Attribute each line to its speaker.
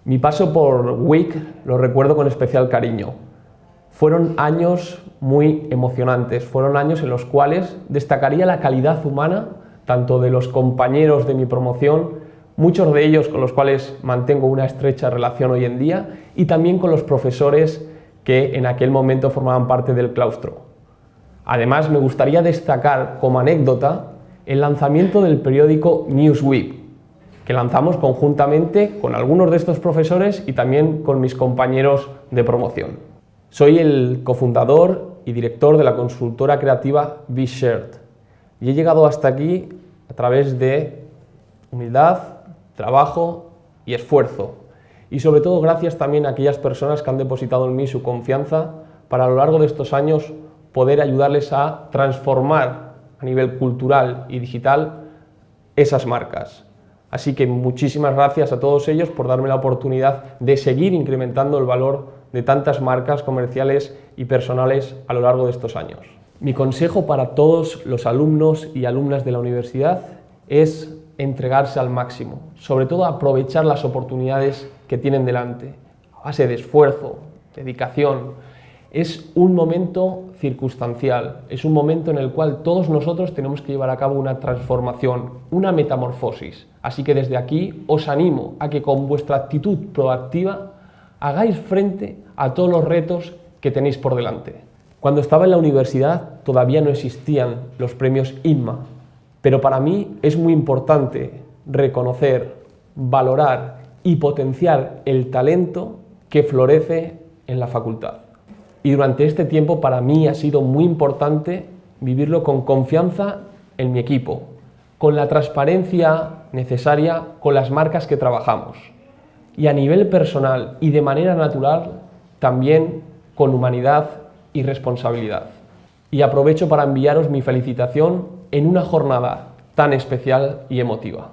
Speaker 1: Mi paso por WIC lo recuerdo con especial cariño. Fueron años muy emocionantes, fueron años en los cuales destacaría la calidad humana, tanto de los compañeros de mi promoción, muchos de ellos con los cuales mantengo una estrecha relación hoy en día, y también con los profesores que en aquel momento formaban parte del claustro. Además, me gustaría destacar como anécdota el lanzamiento del periódico Newsweek, que lanzamos conjuntamente con algunos de estos profesores y también con mis compañeros de promoción. Soy el cofundador y director de la consultora creativa Be Shared y he llegado hasta aquí a través de humildad, trabajo y esfuerzo, y sobre todo gracias también a aquellas personas que han depositado en mí su confianza para a lo largo de estos años poder ayudarles a transformar a nivel cultural y digital esas marcas. Así que muchísimas gracias a todos ellos por darme la oportunidad de seguir incrementando el valor de tantas marcas comerciales y personales a lo largo de estos años. Mi consejo para todos los alumnos y alumnas de la universidad es entregarse al máximo, sobre todo aprovechar las oportunidades que tienen delante, a base de esfuerzo, dedicación. Es un momento circunstancial, es un momento en el cual todos nosotros tenemos que llevar a cabo una transformación, una metamorfosis. Así que desde aquí os animo a que con vuestra actitud proactiva hagáis frente a todos los retos que tenéis por delante. Cuando estaba en la universidad todavía no existían los premios INMA, pero para mí es muy importante reconocer, valorar y potenciar el talento que florece en la facultad. Y durante este tiempo para mí ha sido muy importante vivirlo con confianza en mi equipo, con la transparencia necesaria con las marcas que trabajamos y a nivel personal y de manera natural también con humanidad y responsabilidad. Y aprovecho para enviaros mi felicitación en una jornada tan especial y emotiva.